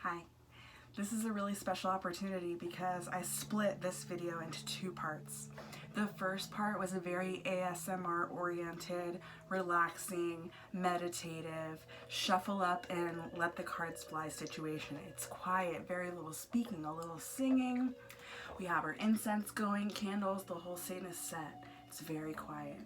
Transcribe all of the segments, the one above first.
Hi. This is a really special opportunity because I split this video into two parts. The first part was a very ASMR oriented, relaxing, meditative, shuffle up and let the cards fly situation. It's quiet, very little speaking, a little singing. We have our incense going, candles, the whole scene is set. It's very quiet.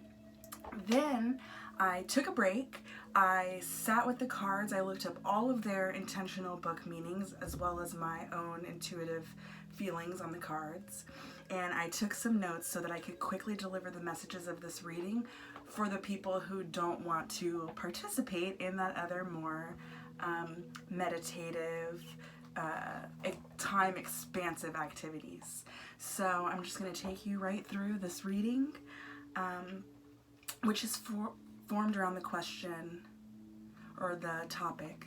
Then I took a break. I sat with the cards. I looked up all of their intentional book meanings as well as my own intuitive feelings on the cards. And I took some notes so that I could quickly deliver the messages of this reading for the people who don't want to participate in that other more meditative, time expansive activities. So I'm just going to take you right through this reading, which is formed around the question or the topic.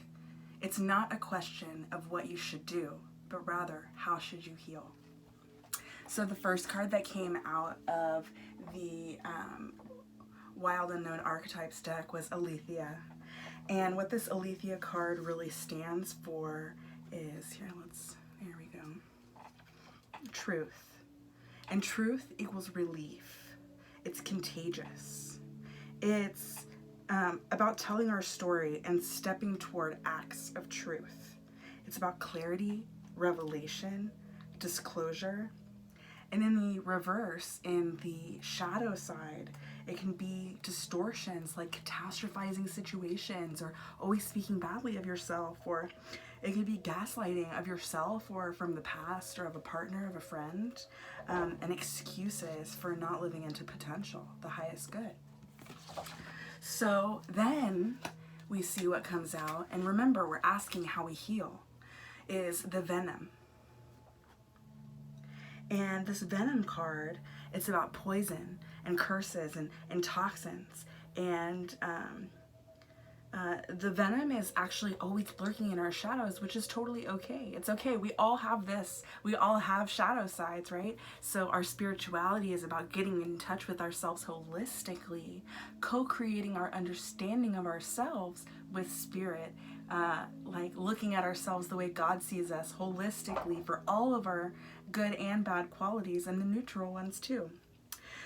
It's not a question of what you should do, but rather how should you heal. So the first card that came out of the Wild Unknown Archetypes deck was Aletheia. And what this Aletheia card really stands for is, there we go, truth. And truth equals relief. It's contagious. It's about telling our story and stepping toward acts of truth. It's about clarity, revelation, disclosure. And in the reverse, in the shadow side, it can be distortions like catastrophizing situations or always speaking badly of yourself, or it could be gaslighting of yourself or from the past or of a partner, of a friend, and excuses for not living into potential, the highest good. So then we see what comes out, and remember, we're asking how we heal, is the venom. And this venom card, it's about poison and curses and toxins. And the venom is actually always lurking in our shadows, which is totally okay. It's okay. We all have this. We all have shadow sides, right? So our spirituality is about getting in touch with ourselves holistically, co-creating our understanding of ourselves with spirit, like looking at ourselves the way God sees us holistically for all of our good and bad qualities and the neutral ones too.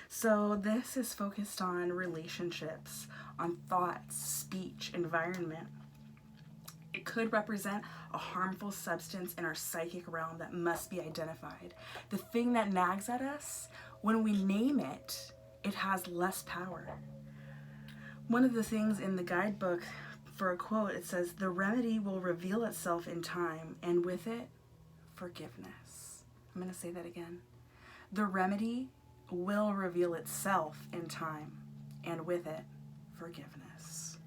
So this is focused on relationships, on thoughts, speech, environment. It could represent a harmful substance in our psychic realm that must be identified. The thing that nags at us, when we name it, it has less power. One of the things in the guidebook for a quote, it says, "The remedy will reveal itself in time, and with it, forgiveness." I'm going to say that again. The remedy will reveal itself in time, and with it, forgiveness.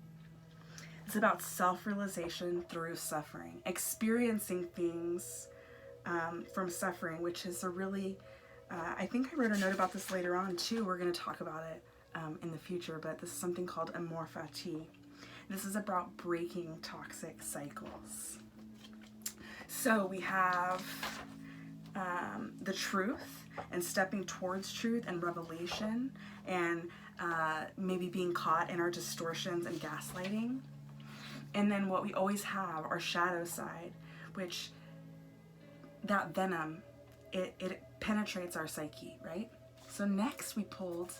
It's about self-realization through suffering, experiencing things from suffering, which is a really, I think I wrote a note about this later on too. We're going to talk about it in the future, but this is something called amour fati. This is about breaking toxic cycles. So we have the truth and stepping towards truth and revelation, and maybe being caught in our distortions and gaslighting. And then what we always have, our shadow side, which that venom, it penetrates our psyche, right? So next we pulled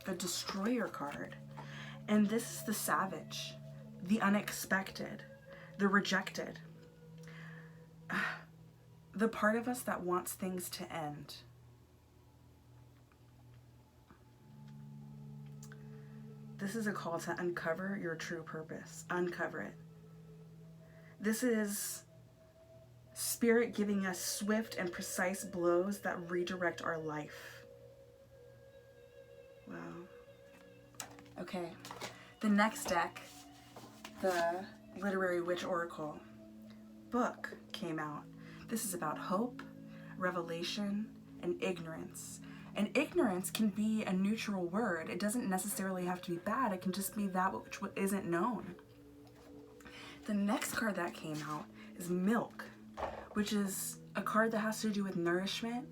the destroyer card, and this is the savage, the unexpected, the rejected, the part of us that wants things to end. This is a call to uncover your true purpose. Uncover it. This is spirit giving us swift and precise blows that redirect our life. Wow. Okay. The next deck, the Literary Witch Oracle book came out. This is about hope, revelation, and ignorance. And ignorance can be a neutral word. It doesn't necessarily have to be bad. It can just be that which isn't known. The next card that came out is Milk, which is a card that has to do with nourishment,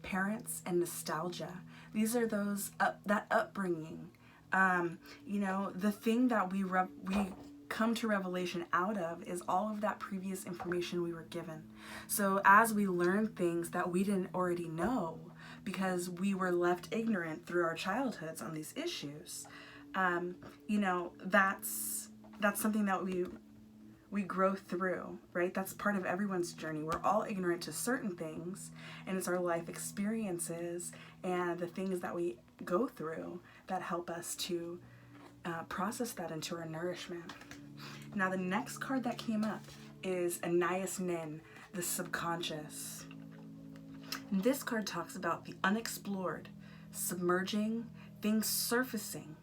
parents, and nostalgia. These are those that upbringing. You know, the thing that we come to revelation out of is all of that previous information we were given. So as we learn things that we didn't already know because we were left ignorant through our childhoods on these issues, that's something that we grow through, right? That's part of everyone's journey. We're all ignorant to certain things, and it's our life experiences and the things that we go through that help us to process that into our nourishment. Now, the next card that came up is Anais Nin, the subconscious. And this card talks about the unexplored, submerging, things surfacing,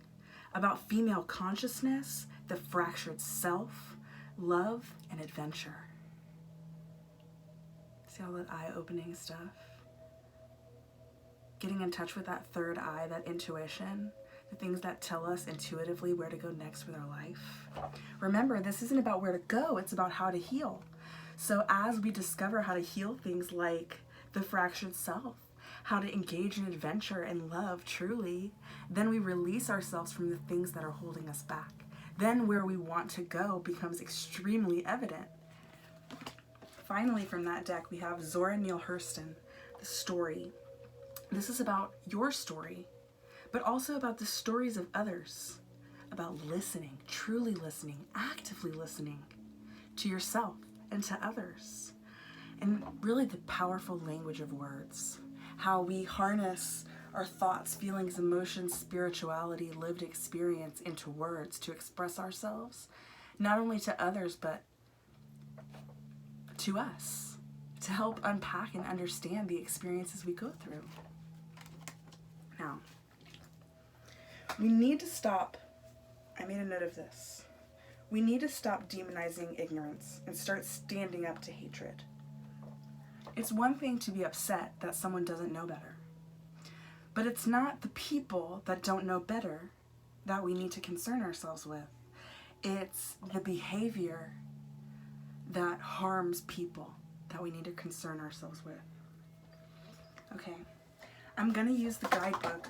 about female consciousness, the fractured self, love, and adventure. See all that eye-opening stuff? Getting in touch with that third eye, that intuition, the things that tell us intuitively where to go next with our life. Remember, this isn't about where to go, it's about how to heal. So as we discover how to heal things like the fractured self, how to engage in adventure and love truly, then we release ourselves from the things that are holding us back. Then where we want to go becomes extremely evident. Finally, from that deck, we have Zora Neale Hurston, the story. This is about your story, but also about the stories of others, about listening, truly listening, actively listening to yourself and to others. And really the powerful language of words, how we harness our thoughts, feelings, emotions, spirituality, lived experience into words to express ourselves, not only to others, but to us, to help unpack and understand the experiences we go through. Now, we need to stop, I made a note of this, we need to stop demonizing ignorance and start standing up to hatred. It's one thing to be upset that someone doesn't know better, but it's not the people that don't know better that we need to concern ourselves with. It's the behavior that harms people that we need to concern ourselves with. Okay, I'm gonna use the guidebook.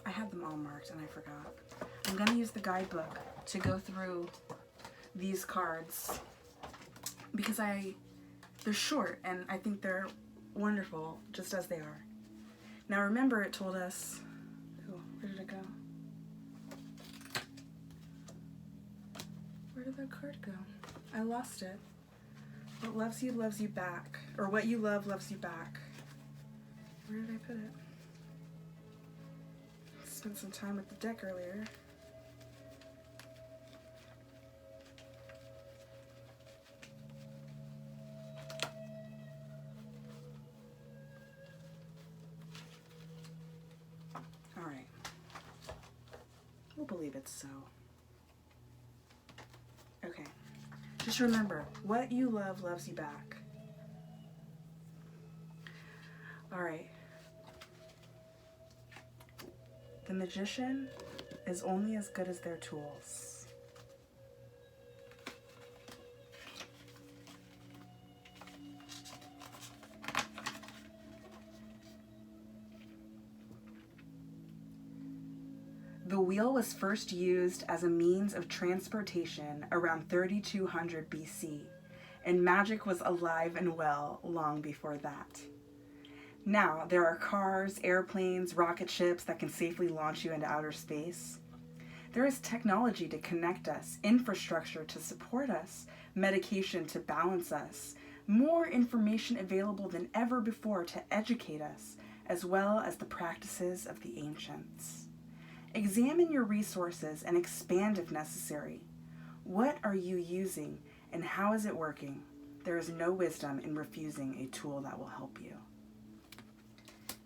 I had them all marked and I forgot. I'm gonna use the guidebook to go through these cards because they're short and I think they're wonderful just as they are. Now remember, it told us, where did it go? Where did that card go? I lost it. What loves you back. Or what you love loves you back. Where did I put it? Spent some time with the deck earlier. Alright. We'll believe it's so. Okay. Just remember, what you love loves you back. Alright. The magician is only as good as their tools. The wheel was first used as a means of transportation around 3200 BC, and magic was alive and well long before that. Now, there are cars, airplanes, rocket ships that can safely launch you into outer space. There is technology to connect us, infrastructure to support us, medication to balance us, more information available than ever before to educate us, as well as the practices of the ancients. Examine your resources and expand if necessary. What are you using and how is it working? There is no wisdom in refusing a tool that will help you.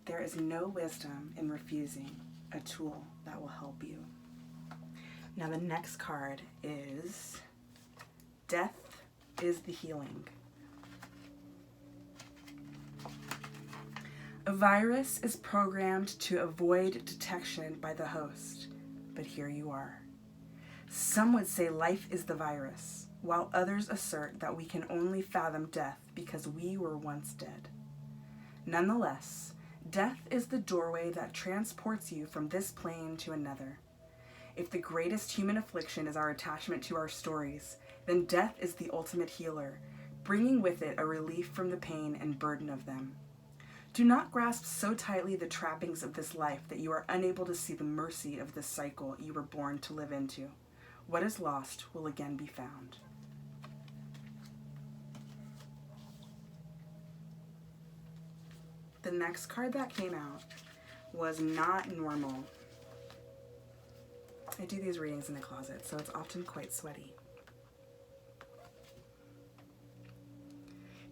There is no wisdom in refusing a tool that will help you. Now the next card is Death is the Healing. A virus is programmed to avoid detection by the host, but here you are. Some would say life is the virus, while others assert that we can only fathom death because we were once dead. Nonetheless, death is the doorway that transports you from this plane to another. If the greatest human affliction is our attachment to our stories, then death is the ultimate healer, bringing with it a relief from the pain and burden of them. Do not grasp so tightly the trappings of this life that you are unable to see the mercy of this cycle you were born to live into. What is lost will again be found. The next card that came out was Not Normal. I do these readings in the closet, so it's often quite sweaty.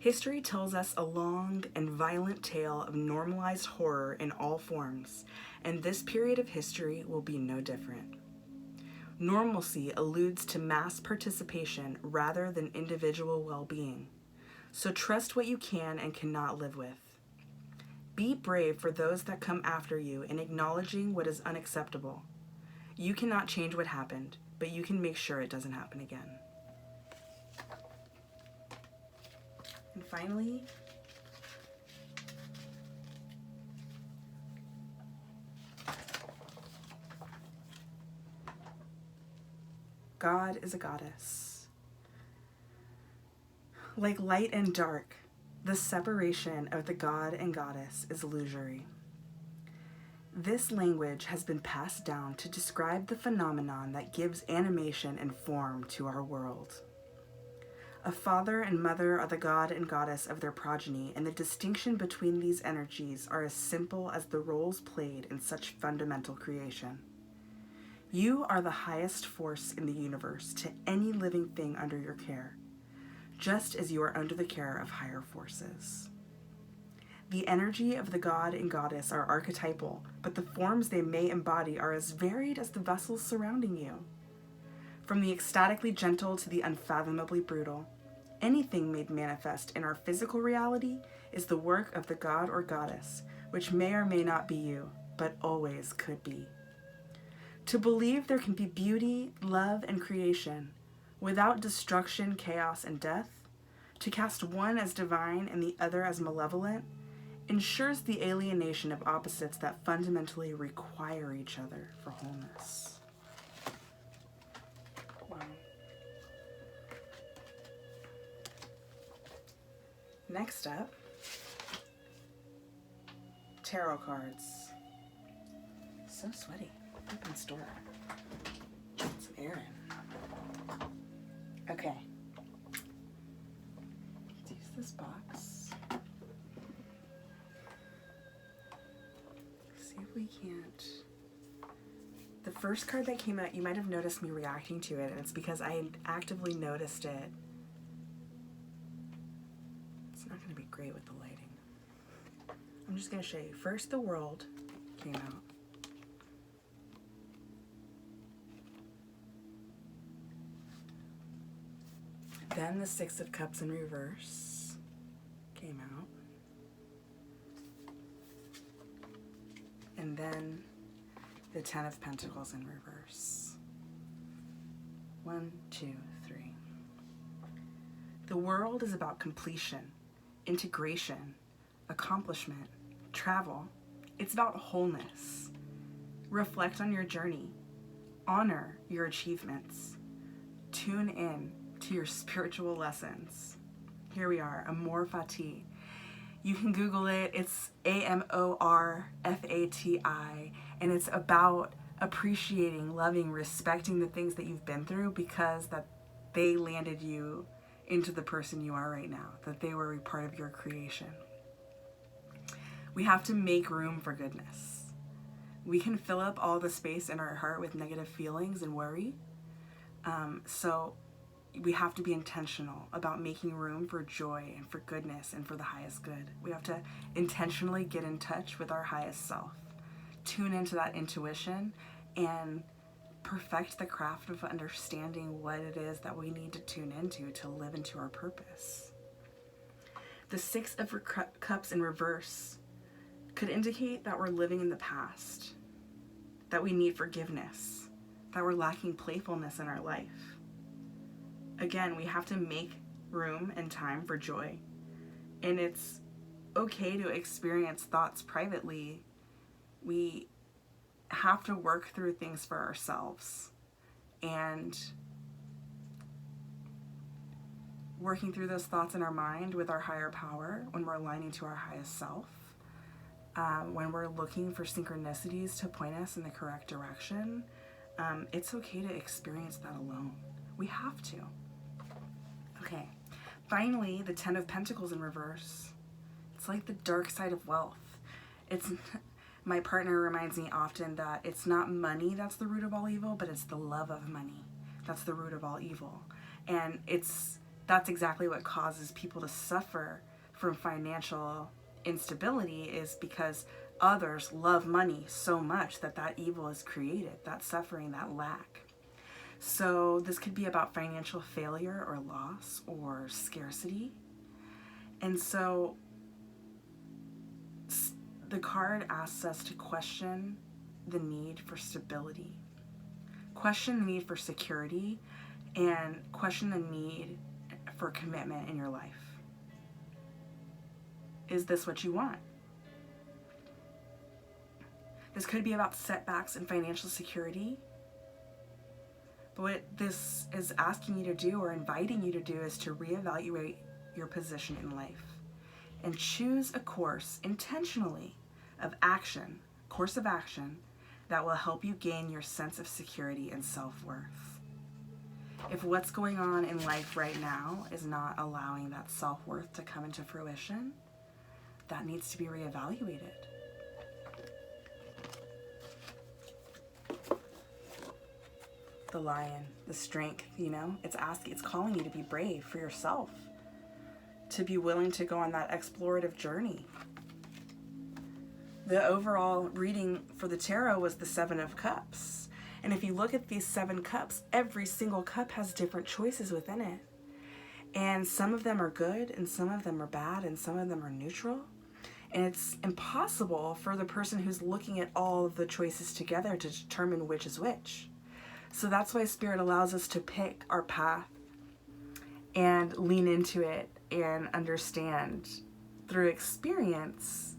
History tells us a long and violent tale of normalized horror in all forms, and this period of history will be no different. Normalcy alludes to mass participation rather than individual well-being, so trust what you can and cannot live with. Be brave for those that come after you in acknowledging what is unacceptable. You cannot change what happened, but you can make sure it doesn't happen again. And finally, God is a goddess. Like light and dark, the separation of the god and goddess is illusory. This language has been passed down to describe the phenomenon that gives animation and form to our world. A father and mother are the god and goddess of their progeny, and the distinction between these energies are as simple as the roles played in such fundamental creation. You are the highest force in the universe to any living thing under your care, just as you are under the care of higher forces. The energy of the god and goddess are archetypal, but the forms they may embody are as varied as the vessels surrounding you. From the ecstatically gentle to the unfathomably brutal, anything made manifest in our physical reality is the work of the god or goddess, which may or may not be you, but always could be. To believe there can be beauty, love, and creation without destruction, chaos, and death, to cast one as divine and the other as malevolent, ensures the alienation of opposites that fundamentally require each other for wholeness. Wow. Next up, tarot cards. So sweaty. Open store. Get some air in. Okay. Let's use this box. See if we can't. The first card that came out, you might have noticed me reacting to it, and it's because I actively noticed it. It's not going to be great with the lighting. I'm just going to show you. First, the World came out. Then the Six of Cups in reverse came out. And then the Ten of Pentacles in reverse. 1, 2, 3. The World is about completion, integration, accomplishment, travel. It's about wholeness. Reflect on your journey. Honor your achievements. Tune in to your spiritual lessons. Here we are, Amor Fati. You can Google it. It's AMORFATI, and it's about appreciating, loving, respecting the things that you've been through, because that they landed you into the person you are right now, that they were a part of your creation. We have to make room for goodness. We can fill up all the space in our heart with negative feelings and worry. So we have to be intentional about making room for joy and for goodness and for the highest good. We have to intentionally get in touch with our highest self, tune into that intuition, and perfect the craft of understanding what it is that we need to tune into to live into our purpose. The Six of Cups in reverse could indicate that we're living in the past, that we need forgiveness, that we're lacking playfulness in our life. Again, we have to make room and time for joy. And it's okay to experience thoughts privately. We have to work through things for ourselves. And working through those thoughts in our mind with our higher power, when we're aligning to our highest self, when we're looking for synchronicities to point us in the correct direction, it's okay to experience that alone. We have to. Okay, finally, the Ten of Pentacles in reverse. It's like the dark side of wealth. It's my partner reminds me often that it's not money that's the root of all evil, but it's the love of money that's the root of all evil. And that's exactly what causes people to suffer from financial instability, is because others love money so much that evil is created, that suffering, that lack. So this could be about financial failure or loss or scarcity. And so the card asks us to question the need for stability, question the need for security, and question the need for commitment in your life. Is this what you want? This could be about setbacks and financial security. But what this is asking you to do, or inviting you to do, is to reevaluate your position in life and choose a course intentionally of action, course of action that will help you gain your sense of security and self-worth. If what's going on in life right now is not allowing that self-worth to come into fruition, that needs to be reevaluated. The lion, the strength, it's calling you to be brave for yourself, to be willing to go on that explorative journey. The overall reading for the tarot was the Seven of Cups. And if you look at these 7 cups, every single cup has different choices within it. And some of them are good, and some of them are bad, and some of them are neutral. And it's impossible for the person who's looking at all of the choices together to determine which is which. So that's why Spirit allows us to pick our path and lean into it and understand through experience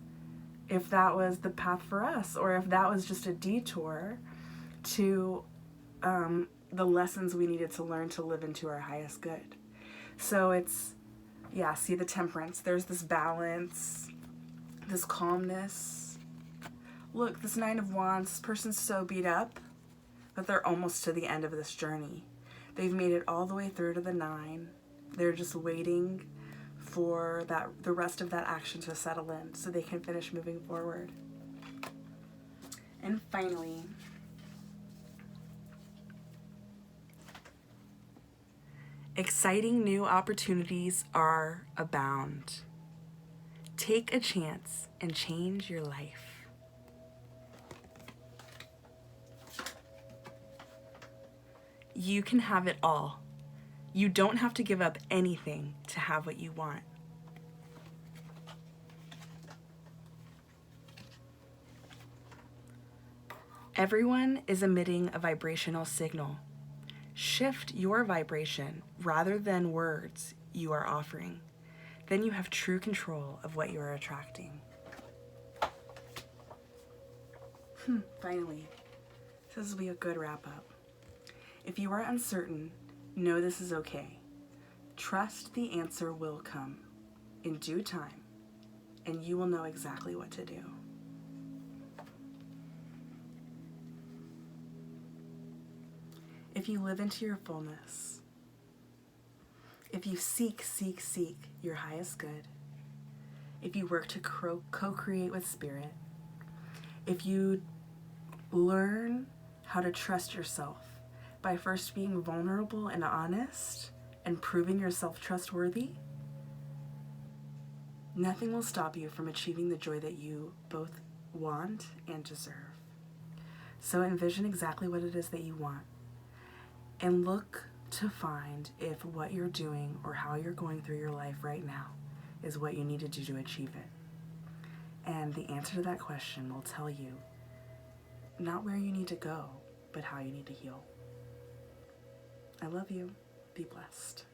if that was the path for us, or if that was just a detour to the lessons we needed to learn to live into our highest good. So it's, see the Temperance. There's this balance, this calmness. Look, this Nine of Wands, this person's so beat up, but they're almost to the end of this journey. They've made it all the way through to the 9. They're just waiting for the rest of that action to settle in so they can finish moving forward. And finally, exciting new opportunities are abound. Take a chance and change your life. You can have it all. You don't have to give up anything to have what you want. Everyone is emitting a vibrational signal. Shift your vibration rather than words you are offering. Then you have true control of what you are attracting. Finally, this will be a good wrap up. If you are uncertain, know this is okay. Trust the answer will come in due time, and you will know exactly what to do. If you live into your fullness, if you seek your highest good, if you work to co-create with Spirit, if you learn how to trust yourself by first being vulnerable and honest and proving yourself trustworthy, nothing will stop you from achieving the joy that you both want and deserve. So envision exactly what it is that you want, and look to find if what you're doing or how you're going through your life right now is what you need to do to achieve it. And the answer to that question will tell you not where you need to go, but how you need to heal. I love you. Be blessed.